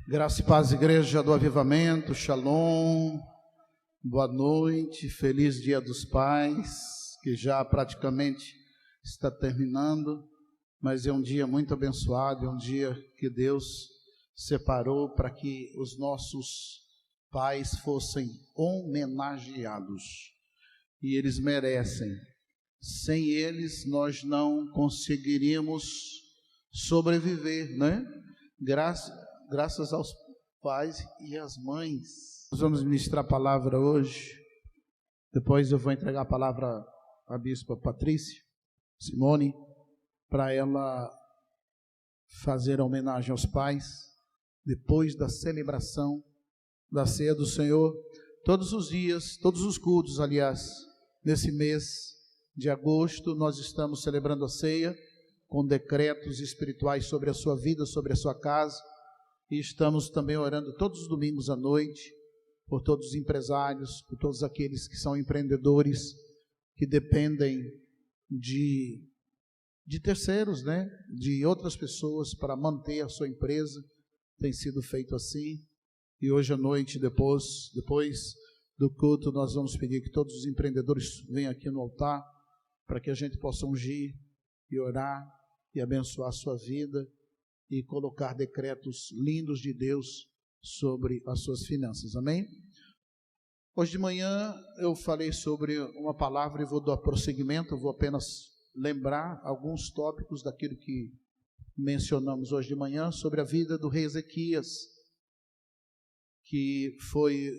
Graça e paz, igreja do Avivamento, Shalom, boa noite, feliz Dia dos Pais, que já praticamente está terminando, mas é um dia muito abençoado, é um dia que Deus separou para que os nossos pais fossem homenageados, e eles merecem. Sem eles nós não conseguiríamos sobreviver, né? Graças aos pais e às mães. Nós vamos ministrar a palavra hoje. Depois eu vou entregar a palavra à bispa Patrícia Simone, para ela fazer a homenagem aos pais, depois da celebração da ceia do Senhor. Todos os dias, todos os cultos, aliás, nesse mês de agosto, nós estamos celebrando a ceia, com decretos espirituais sobre a sua vida, sobre a sua casa. E estamos também orando todos os domingos à noite, por todos os empresários, por todos aqueles que são empreendedores, que dependem de terceiros, né? De outras pessoas para manter a sua empresa. Tem sido feito assim. E hoje à noite, depois do culto, nós vamos pedir que todos os empreendedores venham aqui no altar, para que a gente possa ungir e orar e abençoar a sua vida, e colocar decretos lindos de Deus sobre as suas finanças, amém? Hoje de manhã eu falei sobre uma palavra e vou dar prosseguimento. Eu vou apenas lembrar alguns tópicos daquilo que mencionamos hoje de manhã, sobre a vida do rei Ezequias, que foi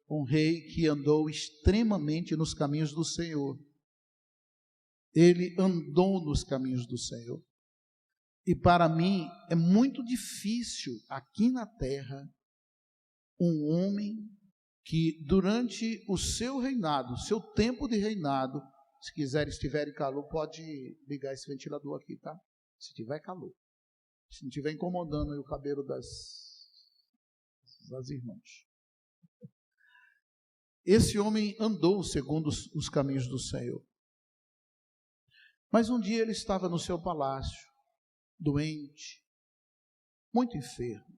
um rei que andou extremamente nos caminhos do Senhor. Ele andou nos caminhos do Senhor. E para mim é muito difícil aqui na terra um homem que durante o seu reinado, seu tempo de reinado, se estiver em calor, pode ligar esse ventilador aqui, tá? Se tiver calor. Se não estiver incomodando aí o cabelo das irmãs. Esse homem andou segundo os caminhos do Senhor. Mas um dia ele estava no seu palácio, doente, muito enfermo,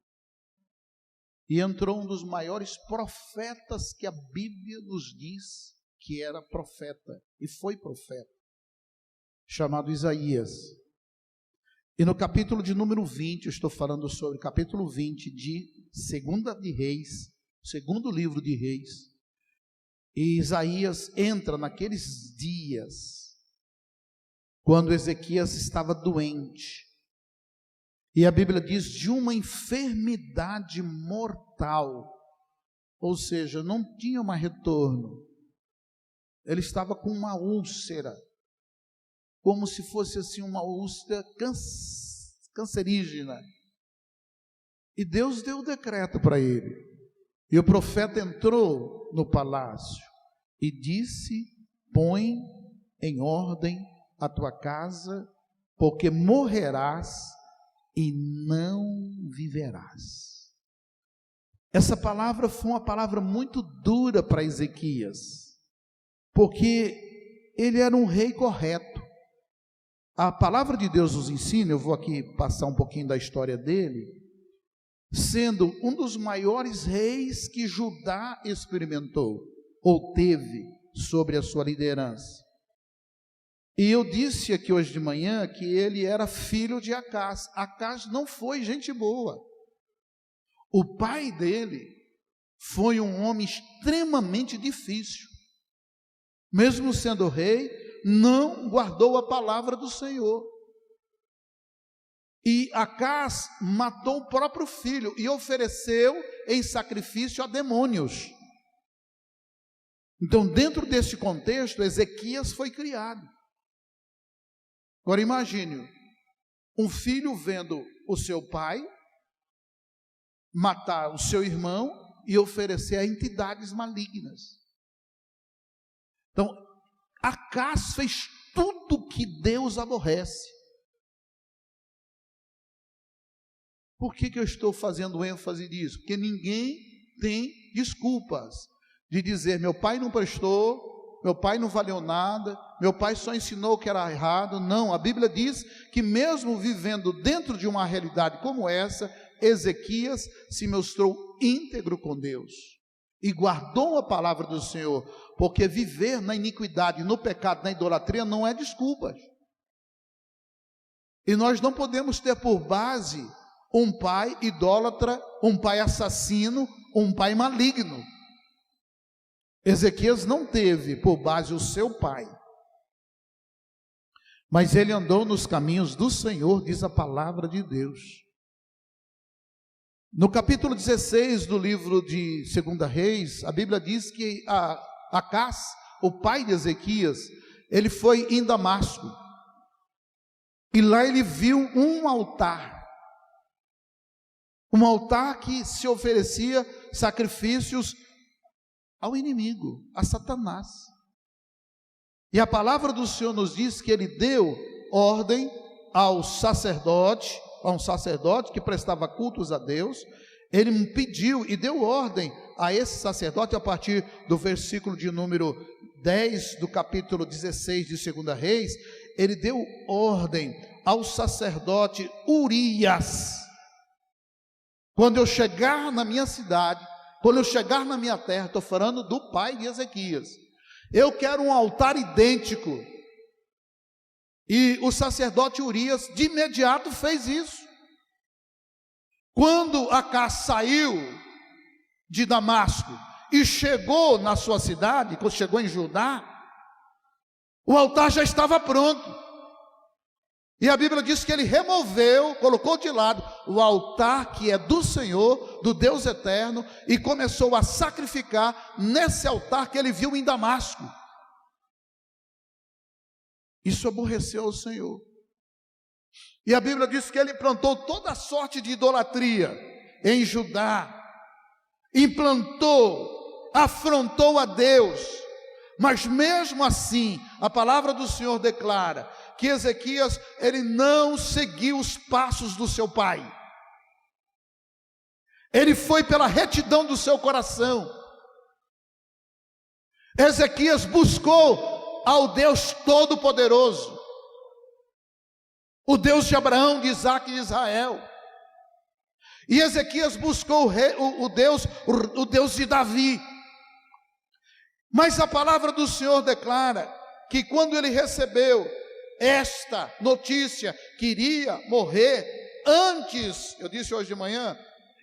e entrou um dos maiores profetas que a Bíblia nos diz que era profeta, e foi profeta, chamado Isaías. E no capítulo de número 20, eu estou falando sobre o capítulo 20 de Segunda de Reis, segundo livro de Reis, e Isaías entra naqueles dias, quando Ezequias estava doente, e a Bíblia diz de uma enfermidade mortal, ou seja, não tinha mais retorno. Ele estava com uma úlcera, como se fosse assim uma úlcera cancerígena. E Deus deu o decreto para ele. E o profeta entrou no palácio e disse: põe em ordem a tua casa, porque morrerás e não viverás. Essa palavra foi uma palavra muito dura para Ezequias, porque ele era um rei correto. A palavra de Deus nos ensina, eu vou aqui passar um pouquinho da história dele, sendo um dos maiores reis que Judá experimentou, ou teve, sobre a sua liderança. E eu disse aqui hoje de manhã que ele era filho de Acás. Acás não foi gente boa. O pai dele foi um homem extremamente difícil. Mesmo sendo rei, não guardou a palavra do Senhor. E Acás matou o próprio filho e ofereceu em sacrifício a demônios. Então, dentro desse contexto, Ezequias foi criado. Agora imagine, um filho vendo o seu pai matar o seu irmão e oferecer a entidades malignas. Então, Acás fez tudo que Deus aborrece. Por que eu estou fazendo ênfase nisso? Porque ninguém tem desculpas de dizer: meu pai não prestou, meu pai não valeu nada, meu pai só ensinou que era errado. Não, a Bíblia diz que mesmo vivendo dentro de uma realidade como essa, Ezequias se mostrou íntegro com Deus e guardou a palavra do Senhor, porque viver na iniquidade, no pecado, na idolatria não é desculpa. E nós não podemos ter por base um pai idólatra, um pai assassino, um pai maligno. Ezequias não teve por base o seu pai, mas ele andou nos caminhos do Senhor, diz a palavra de Deus. No capítulo 16 do livro de 2 Reis, a Bíblia diz que Acás, o pai de Ezequias, ele foi em Damasco, e lá ele viu um altar que se oferecia sacrifícios ao inimigo, a Satanás. E a palavra do Senhor nos diz que ele deu ordem a um sacerdote que prestava cultos a Deus. Ele pediu e deu ordem a esse sacerdote, a partir do versículo de número 10 do capítulo 16 de 2 Reis, ele deu ordem ao sacerdote Urias: quando eu chegar na minha cidade, quando eu chegar na minha terra, estou falando do pai de Ezequias, eu quero um altar idêntico. E o sacerdote Urias de imediato fez isso. Quando Acás saiu de Damasco e chegou na sua cidade, quando chegou em Judá, o altar já estava pronto. E a Bíblia diz que ele removeu, colocou de lado o altar que é do Senhor, do Deus eterno, e começou a sacrificar nesse altar que ele viu em Damasco. Isso aborreceu o Senhor. E a Bíblia diz que ele implantou toda sorte de idolatria em Judá, implantou, afrontou a Deus, mas mesmo assim, a palavra do Senhor declara que Ezequias, ele não seguiu os passos do seu pai, ele foi pela retidão do seu coração. Ezequias buscou ao Deus Todo-Poderoso, o Deus de Abraão, de Isaac e de Israel. E Ezequias buscou o Deus de Davi. Mas a palavra do Senhor declara que quando ele recebeu esta notícia que iria morrer antes, eu disse hoje de manhã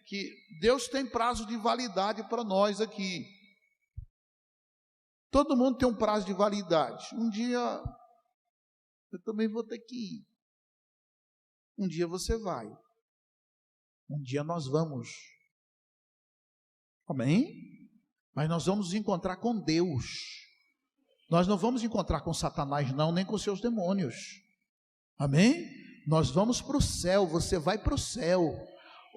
que Deus tem prazo de validade para nós aqui. Todo mundo tem um prazo de validade. Um dia eu também vou ter que ir. Um dia você vai. Um dia nós vamos. Amém? Mas nós vamos nos encontrar com Deus. Nós não vamos encontrar com Satanás não, nem com seus demônios. Amém? Nós vamos para o céu, você vai para o céu,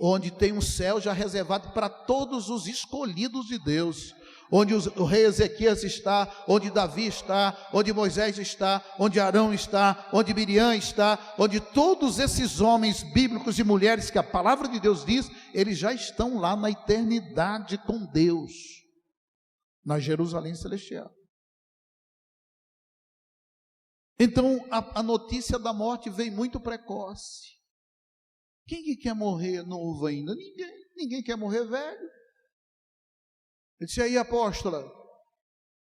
onde tem um céu já reservado para todos os escolhidos de Deus, onde o rei Ezequias está, onde Davi está, onde Moisés está, onde Arão está, onde Miriam está, onde todos esses homens bíblicos e mulheres que a palavra de Deus diz, eles já estão lá na eternidade com Deus, na Jerusalém celestial. Então a notícia da morte veio muito precoce. Quem que quer morrer novo ainda? Ninguém quer morrer velho. Eu disse: aí, apóstola?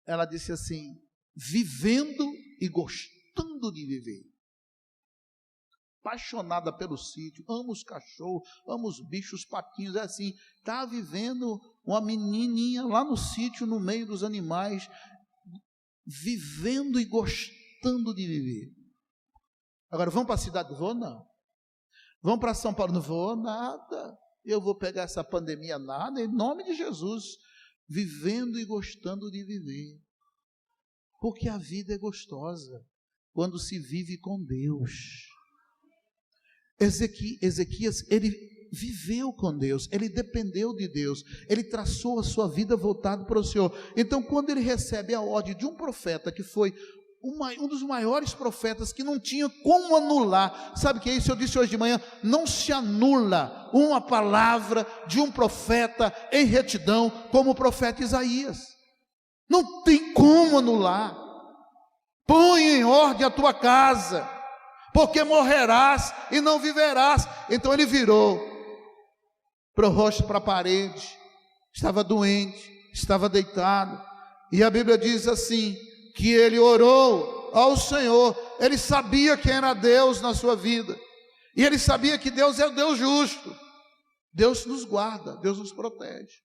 Ela disse assim: vivendo e gostando de viver, apaixonada pelo sítio, ama os cachorros, ama os bichos, os patinhos, é assim, está vivendo uma menininha lá no sítio, no meio dos animais, vivendo e gostando de viver. Agora, vamos para a cidade? Vou não. Vamos para São Paulo? Não vou nada. Eu vou pegar essa pandemia nada, em nome de Jesus. Vivendo e gostando de viver, porque a vida é gostosa quando se vive com Deus. Ezequias, ele viveu com Deus, ele dependeu de Deus, ele traçou a sua vida voltada para o Senhor. Então, quando ele recebe a ordem de um profeta que foi um dos maiores profetas, que não tinha como anular, sabe o que é isso? Eu disse hoje de manhã, não se anula uma palavra de um profeta em retidão, como o profeta Isaías, não tem como anular, põe em ordem a tua casa, porque morrerás e não viverás. Então ele virou para o rosto, para a parede, estava doente, estava deitado, e a Bíblia diz assim, que ele orou ao Senhor. Ele sabia quem era Deus na sua vida, e ele sabia que Deus é o Deus justo. Deus nos guarda, Deus nos protege.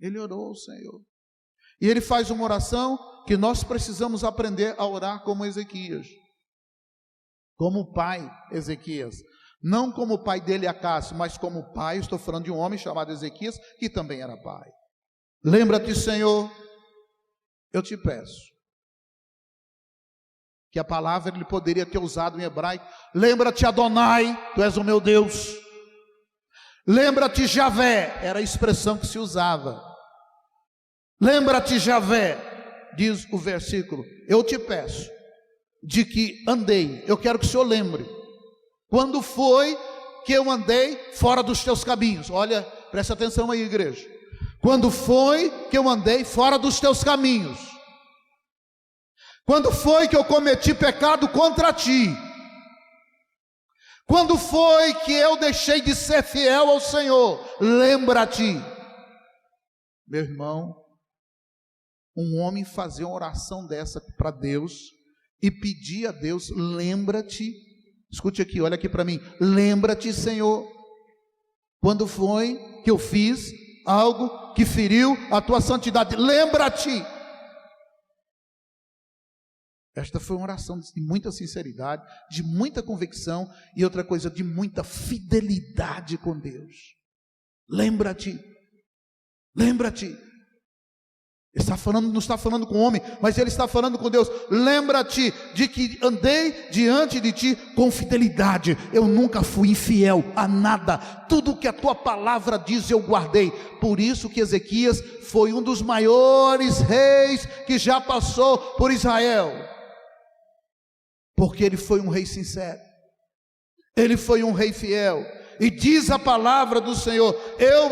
Ele orou ao Senhor, e ele faz uma oração que nós precisamos aprender a orar como Ezequias, como o pai Ezequias, não como o pai dele Acácio, mas como pai. Estou falando de um homem chamado Ezequias, que também era pai. Lembra-te, Senhor, eu te peço, que a palavra ele poderia ter usado em hebraico, lembra-te, Adonai, tu és o meu Deus. Lembra-te, Javé, era a expressão que se usava. Lembra-te, Javé, diz o versículo, eu te peço, de que andei, eu quero que o Senhor lembre, quando foi que eu andei fora dos teus caminhos. Olha, presta atenção aí, igreja. Quando foi que eu andei fora dos teus caminhos? Quando foi que eu cometi pecado contra ti? Quando foi que eu deixei de ser fiel ao Senhor? Lembra-te. Meu irmão, um homem fazer uma oração dessa para Deus e pedir a Deus, lembra-te. Escute aqui, olha aqui para mim. Lembra-te, Senhor, quando foi que eu fiz algo que feriu a tua santidade? Lembra-te. Esta foi uma oração de muita sinceridade, de muita convicção, e outra coisa, de muita fidelidade com Deus. Lembra-te, lembra-te. Ele está falando, não está falando com o homem, mas ele está falando com Deus. Lembra-te de que andei diante de ti com fidelidade. Eu nunca fui infiel a nada. Tudo que a tua palavra diz eu guardei. Por isso que Ezequias foi um dos maiores reis que já passou por Israel, porque ele foi um rei sincero, ele foi um rei fiel. E diz a palavra do Senhor, eu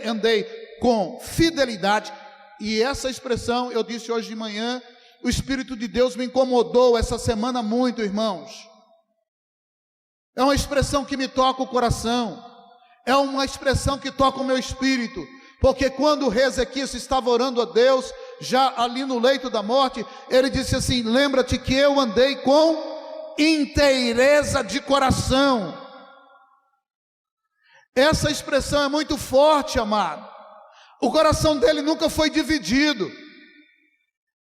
andei com fidelidade. E essa expressão, eu disse hoje de manhã, o Espírito de Deus me incomodou essa semana muito, irmãos. É uma expressão que me toca o coração, é uma expressão que toca o meu espírito, porque quando o rei Ezequias estava orando a Deus, já ali no leito da morte, ele disse assim, lembra-te que eu andei com inteireza de coração. Essa expressão é muito forte, amado. O coração dele nunca foi dividido,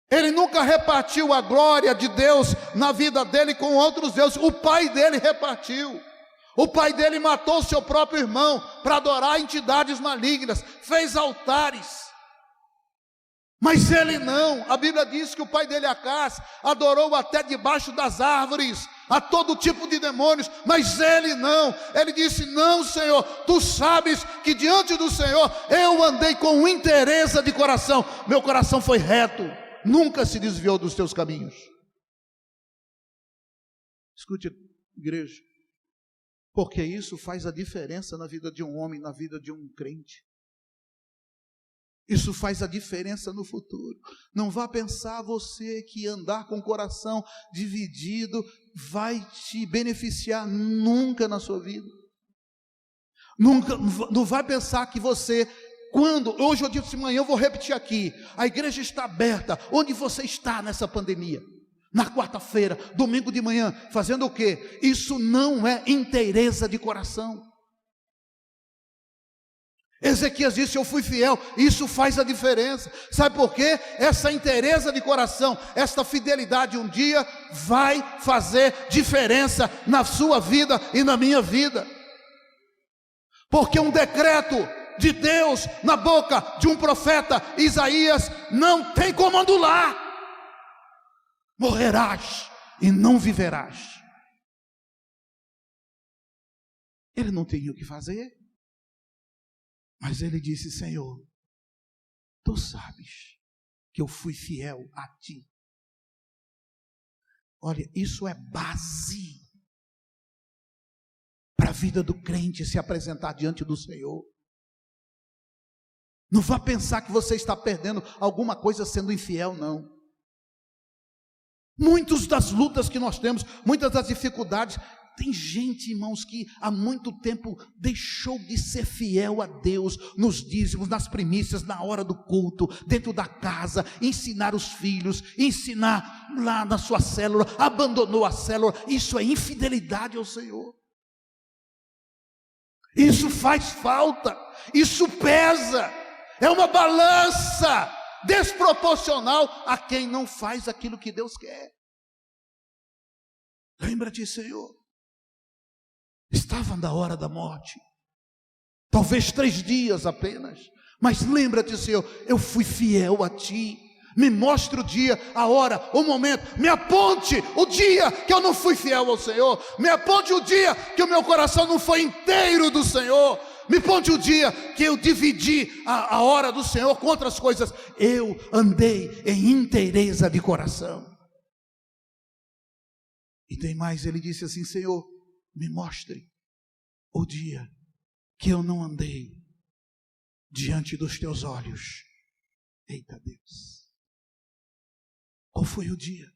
ele nunca repartiu a glória de Deus na vida dele com outros deuses. O pai dele repartiu, o pai dele matou seu próprio irmão para adorar entidades malignas, fez altares, mas ele não. A Bíblia diz que o pai dele, Acás, adorou até debaixo das árvores a todo tipo de demônios, mas ele não. Ele disse, não, Senhor, tu sabes que diante do Senhor eu andei com inteireza de coração, meu coração foi reto, nunca se desviou dos teus caminhos. Escute, igreja, porque isso faz a diferença na vida de um homem, na vida de um crente. Isso faz a diferença no futuro. Não vá pensar você que andar com o coração dividido vai te beneficiar nunca na sua vida. Nunca, não vai pensar que você, hoje eu disse amanhã, eu vou repetir aqui, a igreja está aberta. Onde você está nessa pandemia? Na quarta-feira, domingo de manhã, fazendo o quê? Isso não é inteireza de coração. Ezequias disse, eu fui fiel, isso faz a diferença. Sabe por quê? Essa inteireza de coração, esta fidelidade um dia vai fazer diferença na sua vida e na minha vida. Porque um decreto de Deus na boca de um profeta, Isaías, não tem como anular. Morrerás e não viverás. Ele não tinha o que fazer. Mas ele disse, Senhor, tu sabes que eu fui fiel a ti. Olha, isso é base para a vida do crente se apresentar diante do Senhor. Não vá pensar que você está perdendo alguma coisa sendo infiel, não. Muitas das lutas que nós temos, muitas das dificuldades, tem gente, irmãos, que há muito tempo deixou de ser fiel a Deus, nos dízimos, nas primícias, na hora do culto, dentro da casa, ensinar os filhos, ensinar lá na sua célula, abandonou a célula. Isso é infidelidade ao Senhor. Isso faz falta, isso pesa, é uma balança desproporcional a quem não faz aquilo que Deus quer. Lembra-te, Senhor, estava na hora da morte, talvez 3 dias apenas, mas lembra-te, Senhor, eu fui fiel a Ti. Me mostre o dia, a hora, o momento, me aponte o dia que eu não fui fiel ao Senhor, me aponte o dia que o meu coração não foi inteiro do Senhor, me aponte o dia que eu dividi a hora do Senhor com outras coisas. Eu andei em inteireza de coração. E tem mais, ele disse assim: Senhor, me mostre o dia que eu não andei diante dos Teus olhos. Eita Deus! Qual foi o dia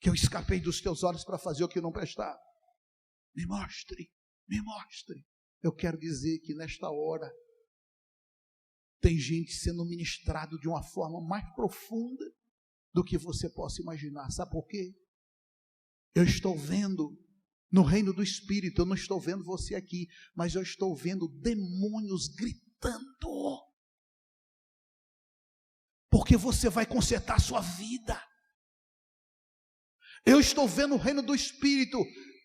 que eu escapei dos Teus olhos para fazer o que não prestava? Me mostre, me mostre. Eu quero dizer que nesta hora tem gente sendo ministrado de uma forma mais profunda do que você possa imaginar. Sabe por quê? Eu estou vendo no reino do Espírito, eu não estou vendo você aqui, mas eu estou vendo demônios gritando, porque você vai consertar a sua vida. Eu estou vendo no reino do Espírito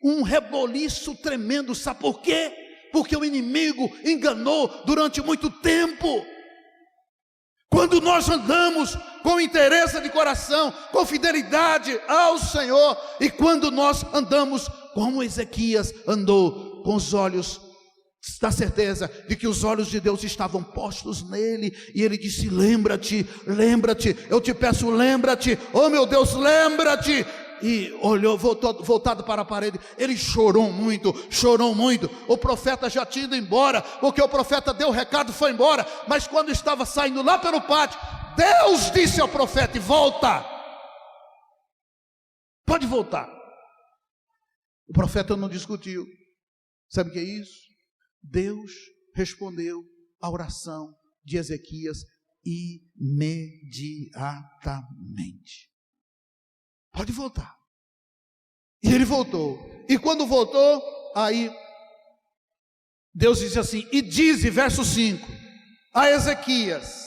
um reboliço tremendo. Sabe por quê? Porque o inimigo enganou durante muito tempo. Quando nós andamos com interesse de coração, com fidelidade ao Senhor, e quando nós andamos como Ezequias andou, com os olhos, da certeza de que os olhos de Deus estavam postos nele, e ele disse: lembra-te, lembra-te, eu te peço, lembra-te, oh meu Deus, lembra-te. E olhou, voltado para a parede, ele chorou muito, o profeta já tinha ido embora, porque o profeta deu o recado, foi embora, mas quando estava saindo lá pelo pátio, Deus disse ao profeta: volta, pode voltar. O profeta não discutiu. Sabe o que é isso? Deus respondeu a oração de Ezequias imediatamente. Pode voltar. E ele voltou. E quando voltou, aí Deus disse assim: e diz, verso 5, a Ezequias: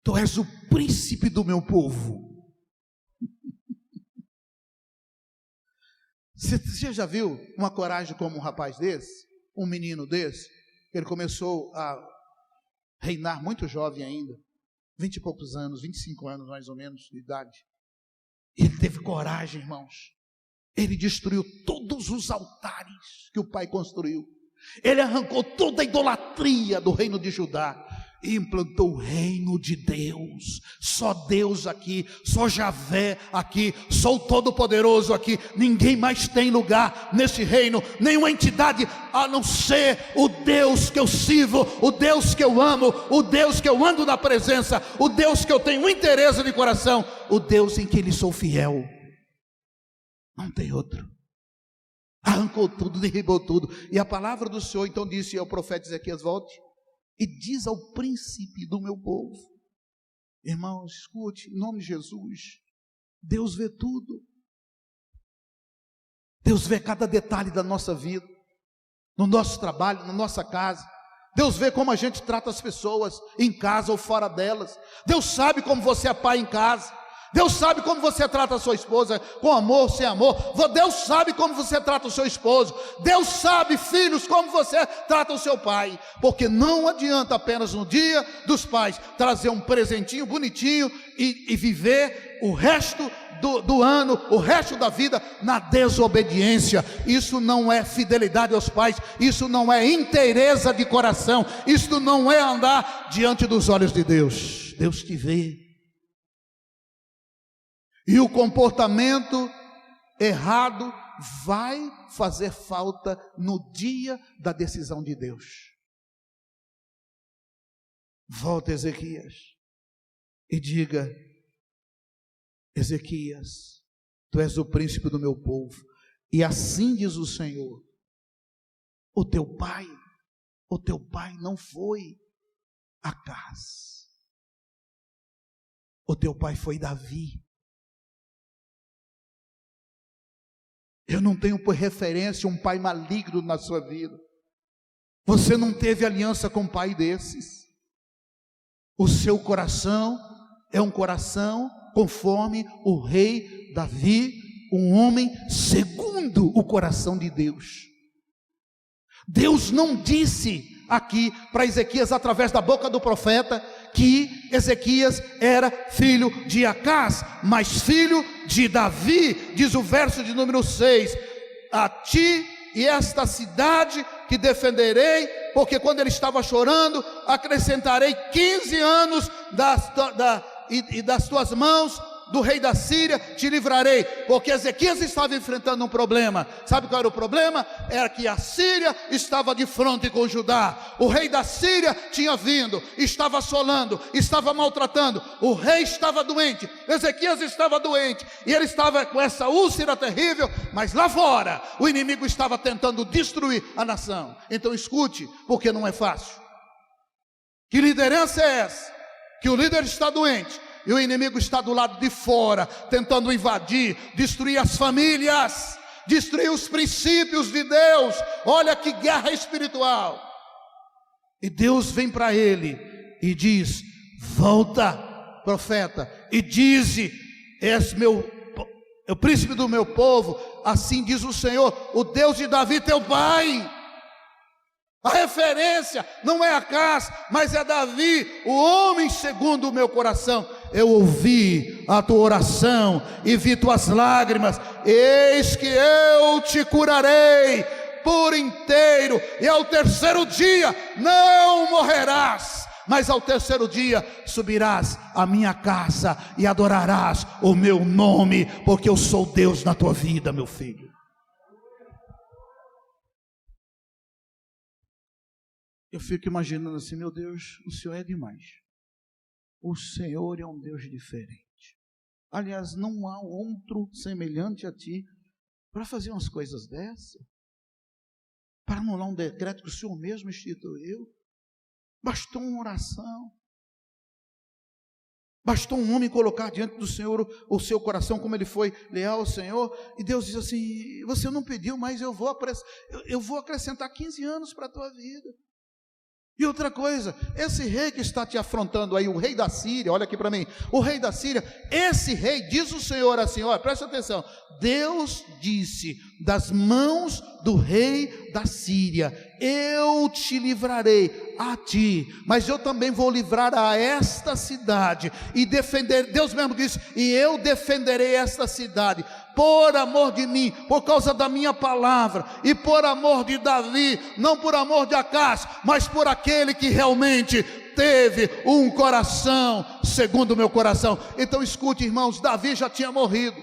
tu és o príncipe do meu povo. Você já viu uma coragem como um rapaz desse? Um menino desse? Ele começou a reinar muito jovem ainda, 20 e poucos anos, 25 anos mais ou menos de idade. Ele teve coragem, irmãos. Ele destruiu todos os altares que o pai construiu. Ele arrancou toda a idolatria do reino de Judá e implantou o reino de Deus. Só Deus aqui, só Javé aqui, só o Todo-Poderoso aqui. Ninguém mais tem lugar nesse reino, nenhuma entidade a não ser o Deus que eu sirvo, o Deus que eu amo, o Deus que eu ando na presença, o Deus que eu tenho interesse de coração, o Deus em que lhe sou fiel. Não tem outro. Arrancou tudo, derribou tudo. E a palavra do Senhor então disse ao profeta Ezequias: volte e diz ao príncipe do meu povo. Irmãos, escute, em nome de Jesus, Deus vê tudo. Deus vê cada detalhe da nossa vida, no nosso trabalho, na nossa casa. Deus vê como a gente trata as pessoas, em casa ou fora delas. Deus sabe como você é pai em casa. Deus sabe como você trata a sua esposa, com amor, sem amor. Deus sabe como você trata o seu esposo. Deus sabe, filhos, como você trata o seu pai. Porque não adianta apenas no dia dos pais trazer um presentinho bonitinho e viver o resto do ano, o resto da vida na desobediência. Isso não é fidelidade aos pais, isso não é inteireza de coração, isso não é andar diante dos olhos de Deus. Deus te vê. E o comportamento errado vai fazer falta no dia da decisão de Deus. Volta, Ezequias, e diga: Ezequias, tu és o príncipe do meu povo, e assim diz o Senhor, o teu pai não foi Acaz, o teu pai foi Davi. Eu não tenho por referência um pai maligno na sua vida. Você não teve aliança com um pai desses. O seu coração é um coração conforme o rei Davi, um homem segundo o coração de Deus. Deus não disse aqui para Ezequias, através da boca do profeta, que Ezequias era filho de Acaz, mas filho de Davi. Diz o verso de número 6: a ti e esta cidade que defenderei, porque quando ele estava chorando, acrescentarei 15 anos das tuas mãos, do rei da Síria te livrarei. Porque Ezequias estava enfrentando um problema. Sabe qual era o problema? Era que a Síria estava de fronte com Judá. O rei da Síria tinha vindo, estava assolando, estava maltratando. O rei estava doente, Ezequias estava doente, e ele estava com essa úlcera terrível. Mas lá fora o inimigo estava tentando destruir a nação. Então escute, porque não é fácil. Que liderança é essa? Que o líder está doente e o inimigo está do lado de fora, tentando invadir, destruir as famílias, destruir os princípios de Deus. Olha que guerra espiritual. E Deus vem para ele e diz: volta, profeta, e dize: és o príncipe do meu povo, assim diz o Senhor, o Deus de Davi teu pai. A referência não é Acaz, mas é Davi, o homem segundo o meu coração. Eu ouvi a tua oração e vi tuas lágrimas. Eis que eu te curarei por inteiro, e ao terceiro dia não morrerás, mas ao terceiro dia subirás à minha casa e adorarás o meu nome, porque eu sou Deus na tua vida, meu filho. Eu fico imaginando assim: meu Deus, o Senhor é demais. O Senhor é um Deus diferente. Aliás, não há outro semelhante a ti para fazer umas coisas dessas, para anular um decreto que o Senhor mesmo instituiu. Bastou uma oração, bastou um homem colocar diante do Senhor o seu coração, como ele foi leal ao Senhor, e Deus diz assim: você não pediu, mas eu vou acrescentar 15 anos para a tua vida. E outra coisa, esse rei que está te afrontando aí, o rei da Síria, olha aqui para mim, o rei da Síria, esse rei, diz o Senhor assim, olha, presta atenção, Deus disse, das mãos do rei da Síria, eu te livrarei a ti, mas eu também vou livrar a esta cidade, e defender, Deus mesmo disse, e eu defenderei esta cidade, por amor de mim, por causa da minha palavra, e por amor de Davi, não por amor de Acaz, mas por aquele que realmente teve um coração segundo o meu coração. Então escute, irmãos, Davi já tinha morrido,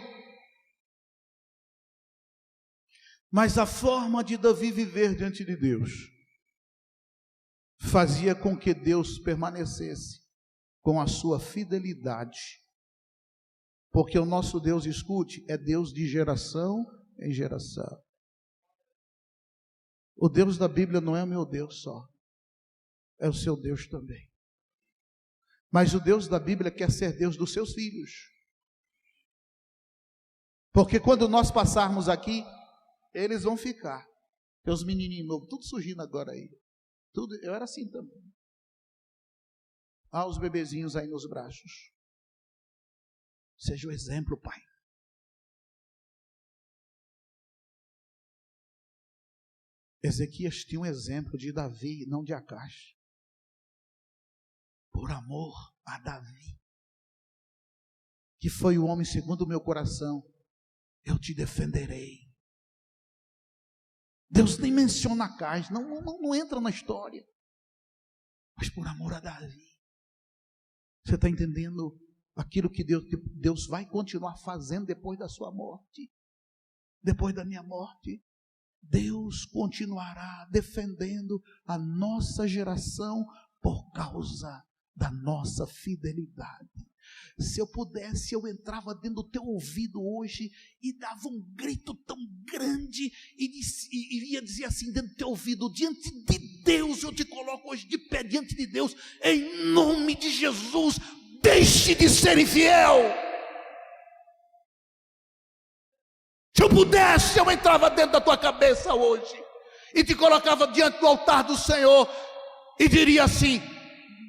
mas a forma de Davi viver diante de Deus fazia com que Deus permanecesse com a sua fidelidade. Porque o nosso Deus, escute, é Deus de geração em geração. O Deus da Bíblia não é o meu Deus só, é o seu Deus também. Mas o Deus da Bíblia quer ser Deus dos seus filhos. Porque quando nós passarmos aqui, eles vão ficar. Tem os menininhos novos, tudo surgindo agora aí. Tudo, eu era assim também. Os bebezinhos aí nos braços. Seja o exemplo, pai. Ezequias tinha um exemplo de Davi, não de Acaz. Por amor a Davi, que foi o homem segundo o meu coração, eu te defenderei. Deus nem menciona Acaz, não entra na história. Mas por amor a Davi. Você está entendendo? Aquilo que Deus vai continuar fazendo depois da sua morte, depois da minha morte, Deus continuará defendendo a nossa geração por causa da nossa fidelidade. Se eu pudesse, eu entrava dentro do teu ouvido hoje e dava um grito tão grande e ia dizer assim dentro do teu ouvido: diante de Deus, eu te coloco hoje de pé diante de Deus, em nome de Jesus, deixe de ser infiel. Se eu pudesse, eu entrava dentro da tua cabeça hoje e te colocava diante do altar do Senhor e diria assim: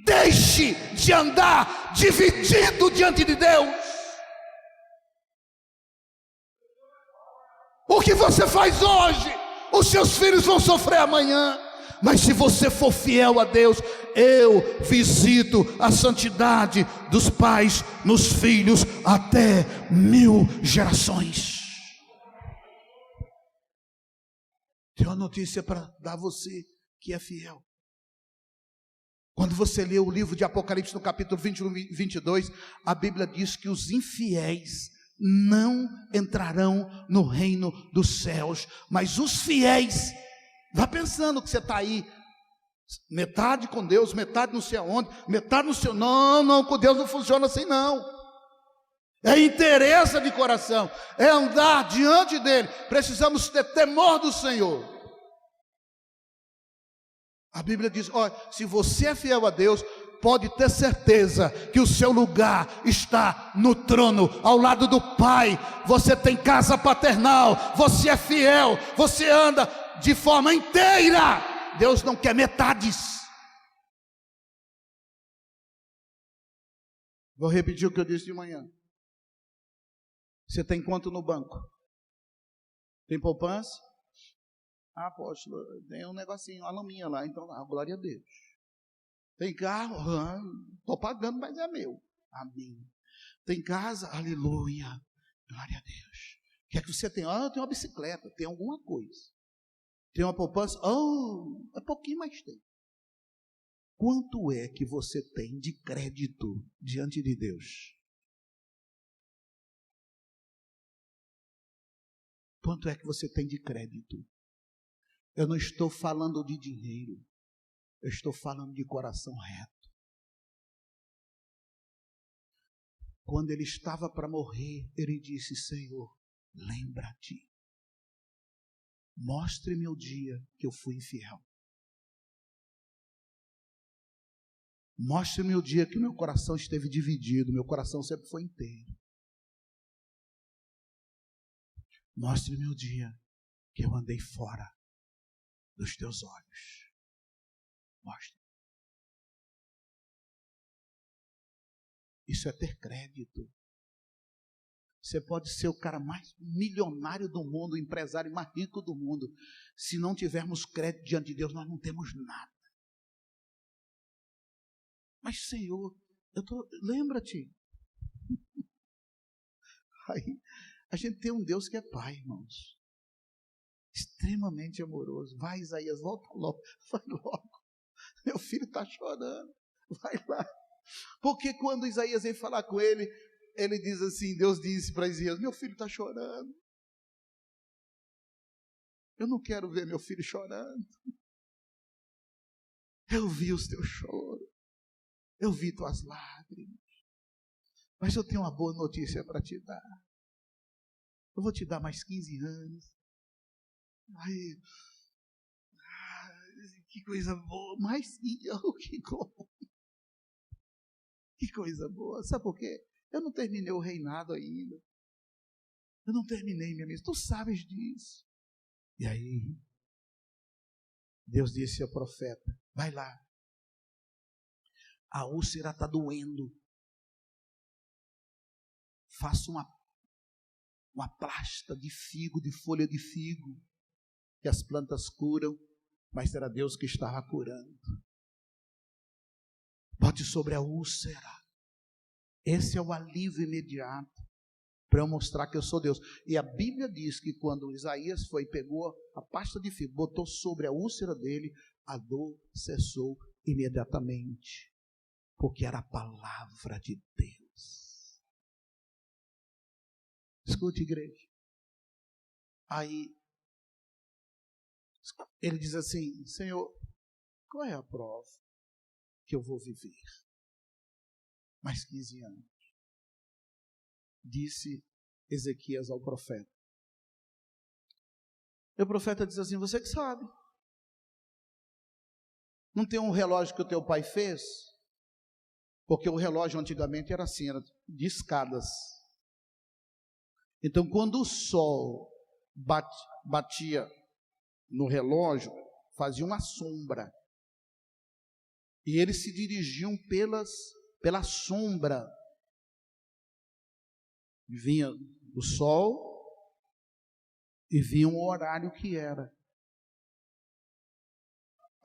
deixe de andar dividido diante de Deus. O que você faz hoje, os seus filhos vão sofrer amanhã. Mas se você for fiel a Deus, eu visito a santidade dos pais nos filhos até 1000 gerações. Tenho uma notícia para dar a você que é fiel. Quando você lê o livro de Apocalipse no capítulo 21 e 22, a Bíblia diz que os infiéis não entrarão no reino dos céus, mas os fiéis. Vá pensando que você está aí, metade com Deus, metade não sei aonde, metade no seu. Não, com Deus não funciona assim não. É interesse de coração, é andar diante dele. Precisamos ter temor do Senhor. A Bíblia diz: olha, se você é fiel a Deus, pode ter certeza que o seu lugar está no trono, ao lado do Pai. Você tem casa paternal, você é fiel, você anda de forma inteira. Deus não quer metades. Vou repetir o que eu disse de manhã. Você tem conta no banco? Tem poupança? Ah, poxa, tem um negocinho, uma laminha lá, então, glória a Deus. Tem carro? Estou pagando, mas é meu. Amém. Tem casa? Aleluia. Glória a Deus. O que é que você tem? Eu tenho uma bicicleta, tem alguma coisa. Tem uma poupança? É pouquinho, mas tem. Quanto é que você tem de crédito diante de Deus? Quanto é que você tem de crédito? Eu não estou falando de dinheiro, eu estou falando de coração reto. Quando ele estava para morrer, ele disse: Senhor, lembra-te, mostre-me o dia que eu fui infiel. Mostre-me o dia que meu coração esteve dividido, meu coração sempre foi inteiro. Mostre-me o dia que eu andei fora dos teus olhos. Mostre. Isso é ter crédito. Você pode ser o cara mais milionário do mundo, o empresário mais rico do mundo. Se não tivermos crédito diante de Deus, nós não temos nada. Mas, Senhor, lembra-te. Aí, a gente tem um Deus que é Pai, irmãos. Extremamente amoroso. Vai, Isaías, volta logo. Vai logo. Meu filho está chorando. Vai lá. Porque quando Isaías vem falar com ele, ele diz assim, Deus disse para Isaías: meu filho está chorando. Eu não quero ver meu filho chorando. Eu vi os teus choros. Eu vi tuas lágrimas. Mas eu tenho uma boa notícia para te dar. Eu vou te dar mais 15 anos. Aí, que coisa boa. Mais 15 anos, que coisa boa. Sabe por quê? Eu não terminei o reinado ainda. Eu não terminei minha missão. Tu sabes disso. E aí, Deus disse ao profeta: vai lá. A úlcera está doendo. Faça uma plasta de figo, de folha de figo, que as plantas curam, mas era Deus que estava curando. Bote sobre a úlcera. Esse é o alívio imediato, para eu mostrar que eu sou Deus. E a Bíblia diz que quando Isaías foi, pegou a pasta de figo, botou sobre a úlcera dele, a dor cessou imediatamente, porque era a palavra de Deus. Escute, igreja. Aí ele diz assim: Senhor, qual é a prova que eu vou viver mais 15 anos? disse Ezequias ao profeta. E o profeta diz assim: você que sabe. Não tem um relógio que o teu pai fez? Porque o relógio antigamente era assim, era de escadas. Então, quando o sol batia no relógio, fazia uma sombra. E eles se dirigiam pela sombra. Vinha o sol e vinha o horário que era.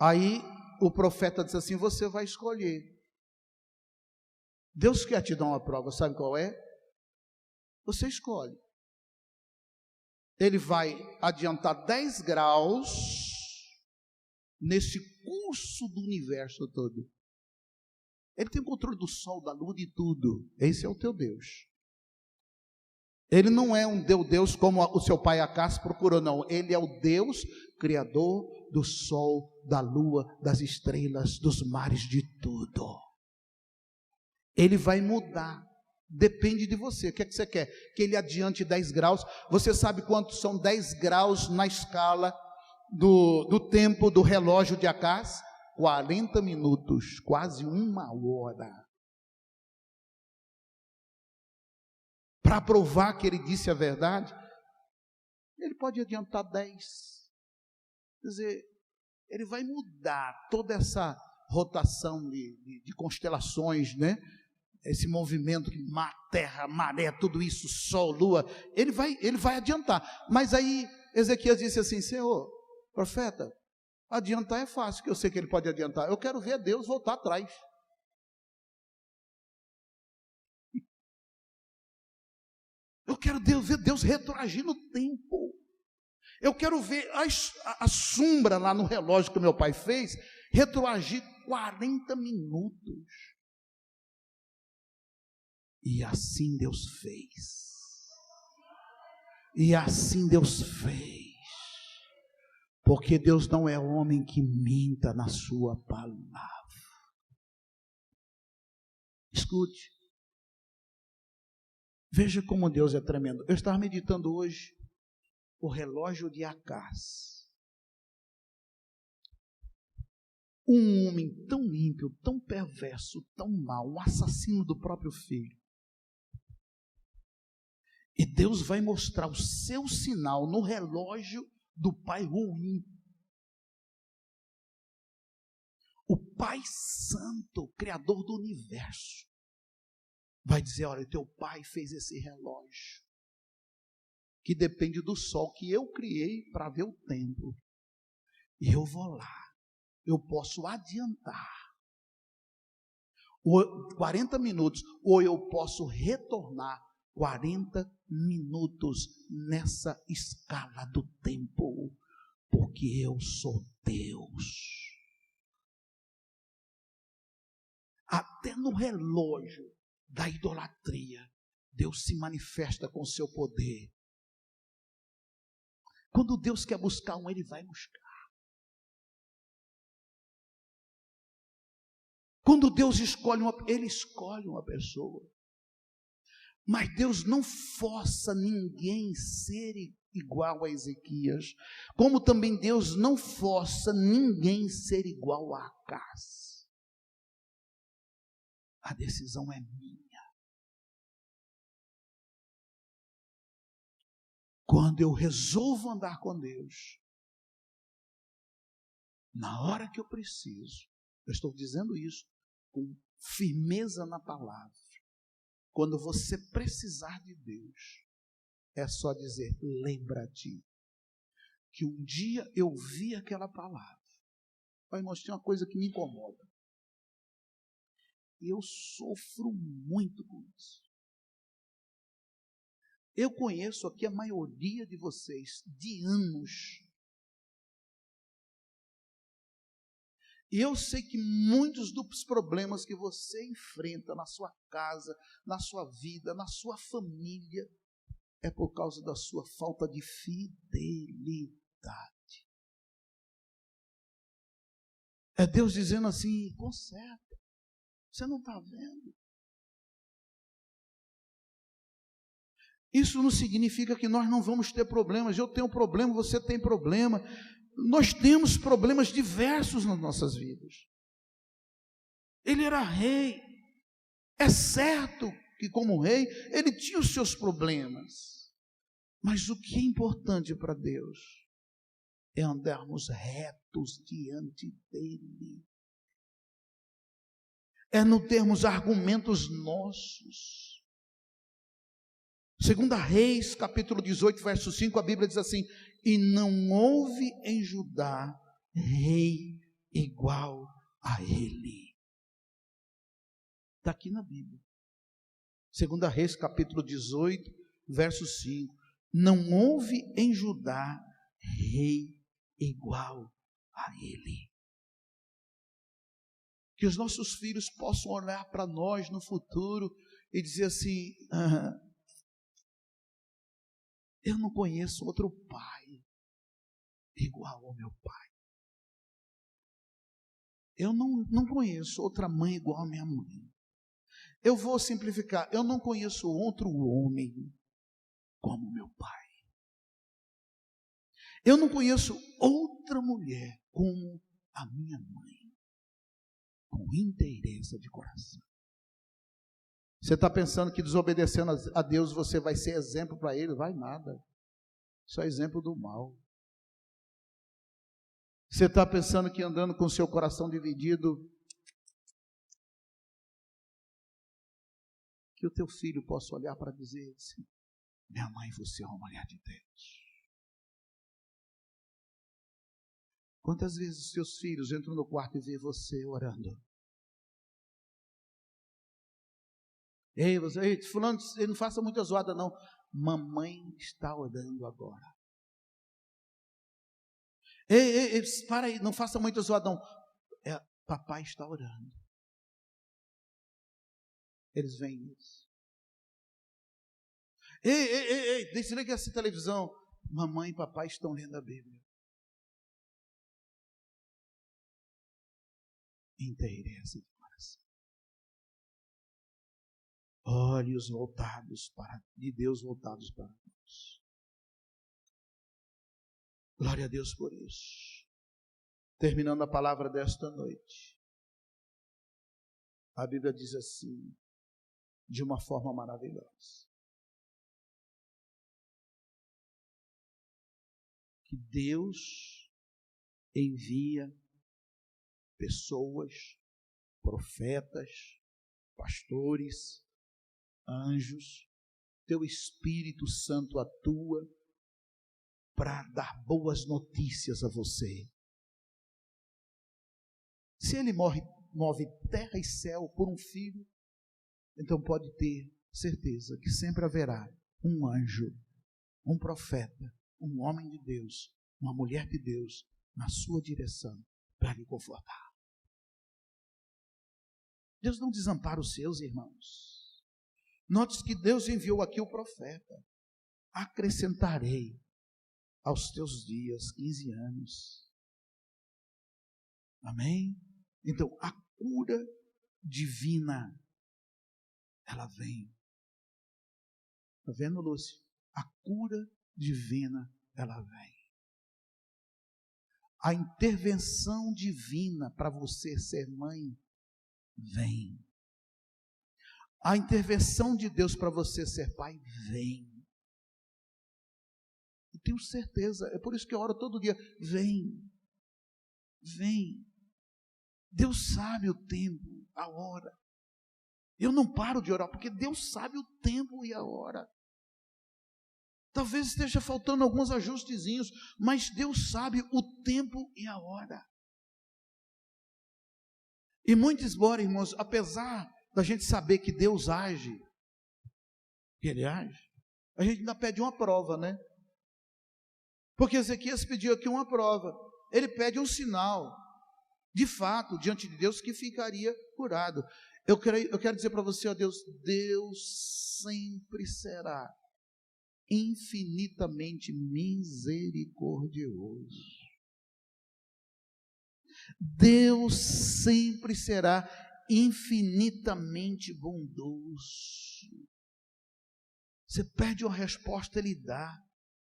Aí o profeta disse assim: você vai escolher. Deus quer te dar uma prova, sabe qual é? Você escolhe. Ele vai adiantar 10 graus nesse curso do universo todo. Ele tem o controle do sol, da lua, de tudo. Esse é o teu Deus. Ele não é um Deus como o seu pai Acás procurou, não. Ele é o Deus criador do sol, da lua, das estrelas, dos mares, de tudo. Ele vai mudar. Depende de você. O que é que você quer? Que ele adiante 10 graus. Você sabe quantos são 10 graus na escala do tempo do relógio de Acás? 40 minutos, quase 1 hora. Para provar que ele disse a verdade, ele pode adiantar 10. Quer dizer, ele vai mudar toda essa rotação de constelações, né? Esse movimento de mar, terra, maré, tudo isso, sol, lua, ele vai adiantar. Mas aí Ezequias disse assim: Senhor, profeta, adiantar é fácil, que eu sei que ele pode adiantar. Eu quero ver Deus voltar atrás. Eu quero ver Deus retroagir no tempo. Eu quero ver a sombra lá no relógio que meu pai fez retroagir 40 minutos. E assim Deus fez. E assim Deus fez. Porque Deus não é homem que minta na sua palavra. Escute. Veja como Deus é tremendo. Eu estava meditando hoje o relógio de Acás. Um homem tão ímpio, tão perverso, tão mau, um assassino do próprio filho. E Deus vai mostrar o seu sinal no relógio do pai ruim. O Pai Santo, Criador do universo, vai dizer: olha, teu pai fez esse relógio, que depende do sol que eu criei para ver o tempo. E eu vou lá, eu posso adiantar 40 minutos, ou eu posso retornar 40 minutos nessa escala do tempo, porque eu sou Deus. Até no relógio da idolatria, Deus se manifesta com seu poder. Quando Deus quer buscar um, Ele vai buscar. Quando Deus escolhe Ele escolhe uma pessoa. Mas Deus não força ninguém ser igual a Ezequias, como também Deus não força ninguém ser igual a Acás. A decisão é minha. Quando eu resolvo andar com Deus, na hora que eu preciso, eu estou dizendo isso com firmeza na palavra. Quando você precisar de Deus, é só dizer: lembra-te que um dia eu vi aquela palavra. Pai, irmãos, tem uma coisa que me incomoda. E eu sofro muito com isso. Eu conheço aqui a maioria de vocês de anos. E eu sei que muitos dos problemas que você enfrenta na sua casa, na sua vida, na sua família, é por causa da sua falta de fidelidade. É Deus dizendo assim: conserta. Você não está vendo? Isso não significa que nós não vamos ter problemas. Eu tenho problema, você tem problema. Nós temos problemas diversos nas nossas vidas. Ele era rei. É certo que, como rei, ele tinha os seus problemas. Mas o que é importante para Deus é andarmos retos diante dele. É não termos argumentos nossos. 2 Reis, capítulo 18, verso 5, a Bíblia diz assim: e não houve em Judá rei igual a ele. Está aqui na Bíblia. 2 Reis, capítulo 18, verso 5. Não houve em Judá rei igual a ele. Que os nossos filhos possam olhar para nós no futuro e dizer assim: eu não conheço outro pai igual ao meu pai. Eu não conheço outra mãe igual a minha mãe. Eu vou simplificar: eu não conheço outro homem como meu pai. Eu não conheço outra mulher como a minha mãe, com inteireza de coração. Você está pensando que desobedecendo a Deus você vai ser exemplo para ele? Vai nada. Só exemplo do mal. Você está pensando que andando com seu coração dividido, que o teu filho possa olhar para dizer assim: minha mãe, você é uma mulher de Deus. Quantas vezes os seus filhos entram no quarto e vê você orando? Ei, fulano, não faça muita zoada não. Mamãe está orando agora. Ei, para aí, não faça muita zoada não. Papai está orando. Eles veem isso. Ei, desliga essa televisão. Mamãe e papai estão lendo a Bíblia. Inteireza de coração. Olhos voltados de Deus voltados para nós. Glória a Deus por isso. Terminando a palavra desta noite, a Bíblia diz assim, de uma forma maravilhosa: que Deus envia pessoas, profetas, pastores, anjos, teu Espírito Santo atua para dar boas notícias a você. Se ele move terra e céu por um filho, então pode ter certeza que sempre haverá um anjo, um profeta, um homem de Deus, uma mulher de Deus na sua direção para lhe confortar. Deus não desampara os seus irmãos. Note que Deus enviou aqui o profeta: acrescentarei aos teus dias 15 anos. Amém? Então, a cura divina, ela vem. Está vendo, Lúcio? A cura divina, ela vem. A intervenção divina para você ser mãe, vem. A intervenção de Deus para você ser pai, vem. Eu tenho certeza, é por isso que eu oro todo dia: vem, vem. Deus sabe o tempo, a hora. Eu não paro de orar, porque Deus sabe o tempo e a hora. Talvez esteja faltando alguns ajustezinhos, mas Deus sabe o tempo e a hora. E muito embora, irmãos, apesar da gente saber que Deus age, que Ele age, a gente ainda pede uma prova, né? Porque Ezequias pediu aqui uma prova. Ele pede um sinal, de fato, diante de Deus, que ficaria curado. Eu quero dizer para você, ó Deus, Deus sempre será infinitamente misericordioso. Deus sempre será infinitamente bondoso. Você pede uma resposta, Ele dá.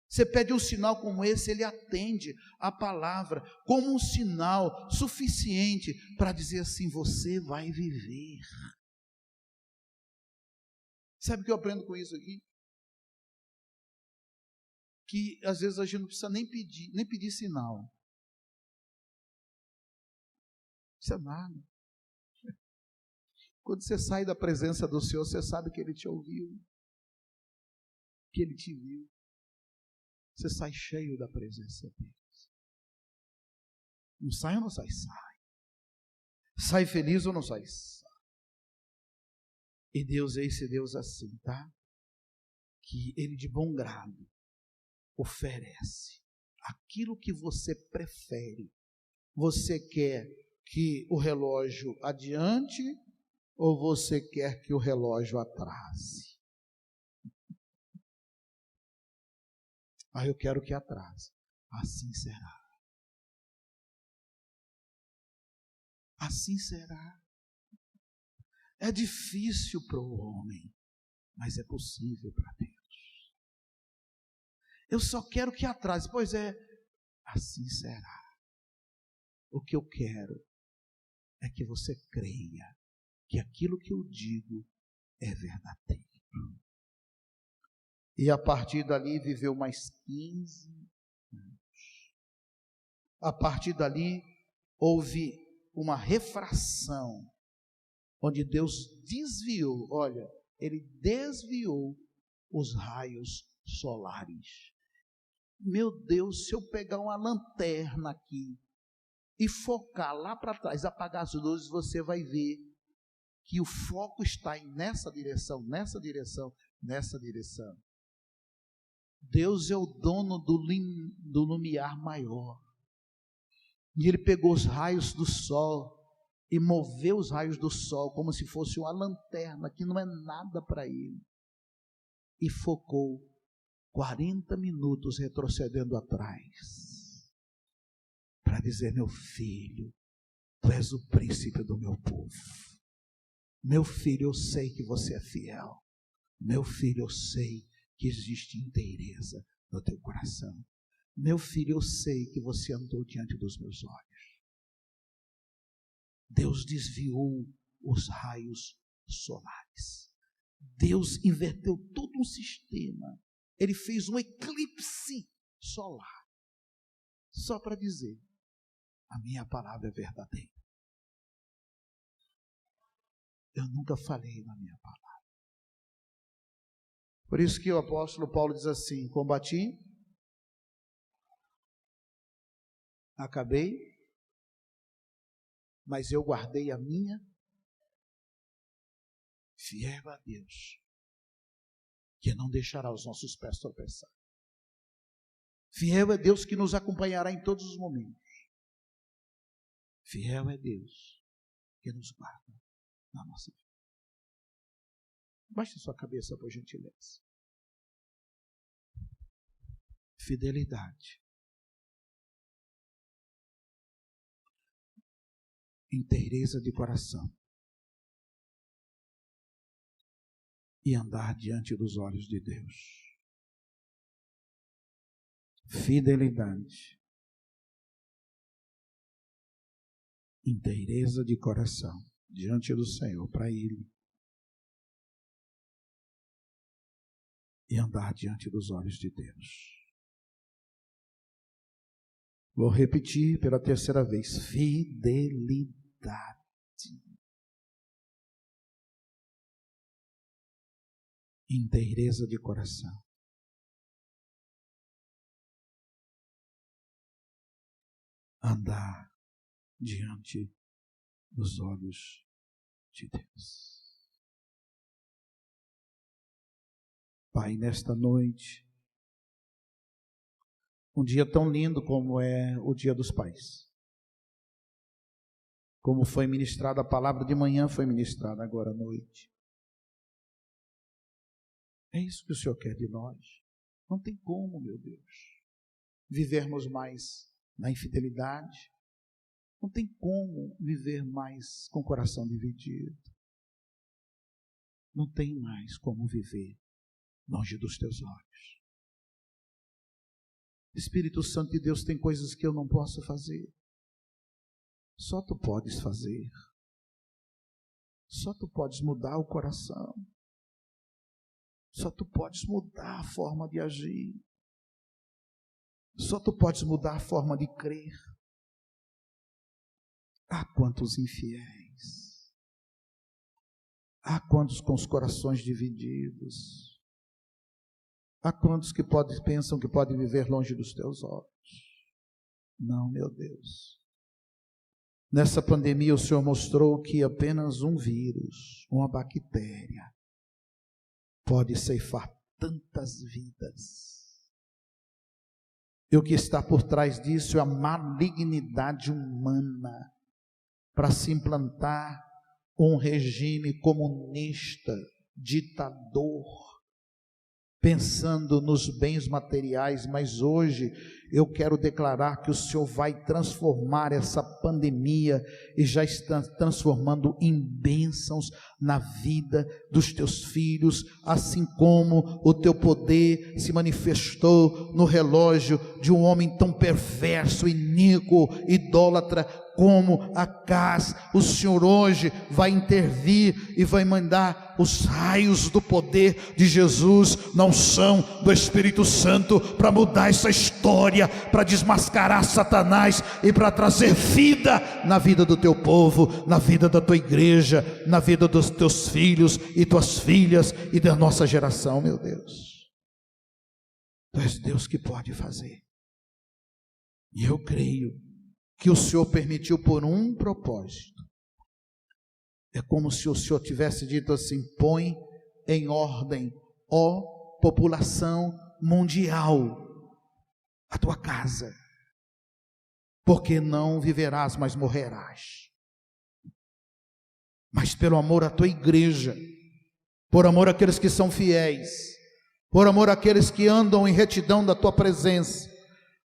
Você pede um sinal como esse, Ele atende a palavra como um sinal suficiente para dizer assim: você vai viver. Sabe o que eu aprendo com isso aqui? Que às vezes a gente não precisa nem pedir sinal. Não precisa nada. Quando você sai da presença do Senhor, você sabe que Ele te ouviu, que Ele te viu. Você sai cheio da presença dele. Não sai ou não sai? Sai. Sai feliz ou não sai? Sai. E Deus é esse Deus assim, tá? Que Ele de bom grado oferece aquilo que você prefere. Você quer que o relógio adiante ou você quer que o relógio atrase? Eu quero que atrase. Assim será. Assim será. É difícil para o homem, mas é possível para Deus. Eu só quero que atrase. Pois é, assim será. O que eu quero é que você creia que aquilo que eu digo é verdadeiro. E a partir dali viveu mais 15 anos. A partir dali houve uma refração, onde Deus desviou, olha, Ele desviou os raios solares. Meu Deus, se eu pegar uma lanterna aqui e focar lá para trás, apagar as luzes, você vai ver que o foco está nessa direção, nessa direção, nessa direção. Deus é o dono do lumiar maior. E Ele pegou os raios do sol e moveu os raios do sol como se fosse uma lanterna, que não é nada para Ele. E focou 40 minutos retrocedendo atrás, para dizer: meu filho, tu és o príncipe do meu povo. Meu filho, eu sei que você é fiel. Meu filho, eu sei que existe inteireza no teu coração. Meu filho, eu sei que você andou diante dos meus olhos. Deus desviou os raios solares. Deus inverteu todo um sistema. Ele fez um eclipse solar, só para dizer: a minha palavra é verdadeira. Eu nunca falei na minha palavra. Por isso que o apóstolo Paulo diz assim: combati, acabei, mas eu guardei a minha. Fiel a Deus, que não deixará os nossos pés tropeçar. Fiel é Deus que nos acompanhará em todos os momentos. Fiel é Deus que nos guarda na nossa vida. Baixe sua cabeça, por gentileza. Fidelidade, inteireza de coração e andar diante dos olhos de Deus. Fidelidade, inteireza de coração diante do Senhor, para Ele, e andar diante dos olhos de Deus. Vou repetir pela terceira vez: fidelidade. Inteireza de coração. Andar diante dos olhos de Deus. Pai, nesta noite, um dia tão lindo como é o Dia dos Pais, como foi ministrada a palavra de manhã, foi ministrada agora à noite. É isso que o Senhor quer de nós. Não tem como, meu Deus, vivermos mais na infidelidade. Não tem como viver mais com o coração dividido. Não tem mais como viver longe dos teus olhos. Espírito Santo de Deus, tem coisas que eu não posso fazer. Só tu podes fazer. Só tu podes mudar o coração. Só tu podes mudar a forma de agir. Só tu podes mudar a forma de crer. Há quantos infiéis. Há quantos com os corações divididos. Há quantos que pensam que podem viver longe dos teus olhos. Não, meu Deus. Nessa pandemia o Senhor mostrou que apenas um vírus, uma bactéria, pode ceifar tantas vidas. E o que está por trás disso é a malignidade humana para se implantar um regime comunista, ditador, pensando nos bens materiais. Mas hoje eu quero declarar que o Senhor vai transformar essa pandemia e já está transformando em bênçãos na vida dos teus filhos, assim como o teu poder se manifestou no relógio de um homem tão perverso, iníquo, idólatra como Acaz. O Senhor hoje vai intervir e vai mandar os raios do poder de Jesus, na unção do Espírito Santo, para mudar essa história, para desmascarar Satanás e para trazer vida na vida do teu povo, na vida da tua igreja, na vida dos teus filhos e tuas filhas e da nossa geração. Meu Deus, tu és Deus que pode fazer, e eu creio que o Senhor permitiu por um propósito. É como se o Senhor tivesse dito assim: põe em ordem, ó população mundial, a tua casa, porque não viverás, mas morrerás. Mas pelo amor à tua igreja, por amor àqueles que são fiéis, por amor àqueles que andam em retidão da tua presença,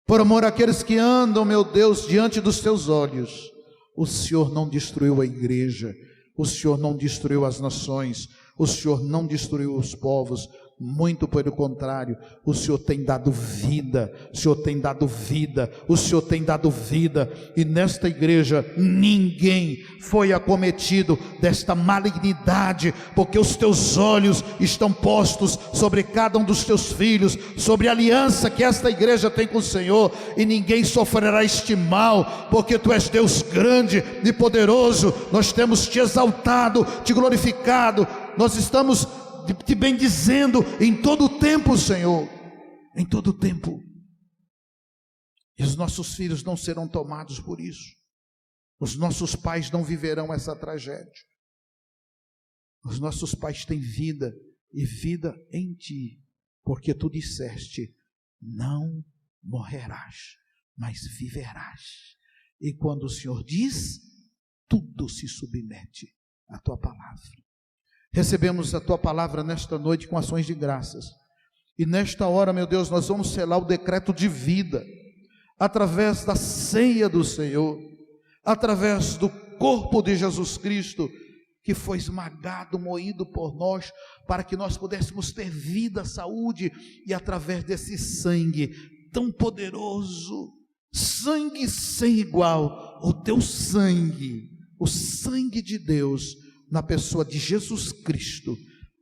por amor àqueles que andam, meu Deus, diante dos teus olhos, o Senhor não destruiu a igreja, o Senhor não destruiu as nações, o Senhor não destruiu os povos, muito pelo contrário, o Senhor tem dado vida, o Senhor tem dado vida, o Senhor tem dado vida, e nesta igreja ninguém foi acometido desta malignidade, porque os teus olhos estão postos sobre cada um dos teus filhos, sobre a aliança que esta igreja tem com o Senhor, e ninguém sofrerá este mal, porque tu és Deus grande e poderoso. Nós temos te exaltado, te glorificado, nós estamos te bendizendo em todo o tempo, Senhor, em todo o tempo. E os nossos filhos não serão tomados por isso. Os nossos pais não viverão essa tragédia. Os nossos pais têm vida, e vida em ti, porque tu disseste: não morrerás, mas viverás. E quando o Senhor diz, tudo se submete à tua palavra. Recebemos a tua palavra nesta noite com ações de graças, e nesta hora, meu Deus, nós vamos selar o decreto de vida, através da ceia do Senhor, através do corpo de Jesus Cristo, que foi esmagado, moído por nós, para que nós pudéssemos ter vida, saúde, e através desse sangue tão poderoso, sangue sem igual, o teu sangue, o sangue de Deus, na pessoa de Jesus Cristo,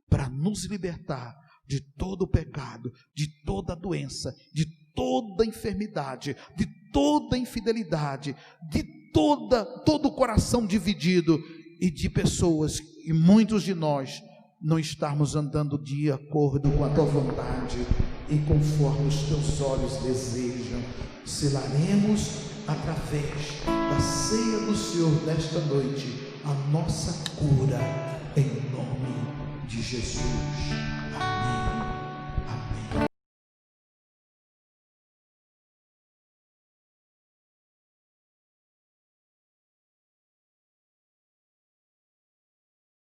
para nos libertar de todo o pecado, de toda doença, de toda enfermidade, de toda infidelidade, de todo coração dividido, e de pessoas, e muitos de nós, não estarmos andando de acordo com a tua vontade e conforme os teus olhos desejam. Selaremos através da ceia do Senhor nesta noite a nossa cura, em nome de Jesus.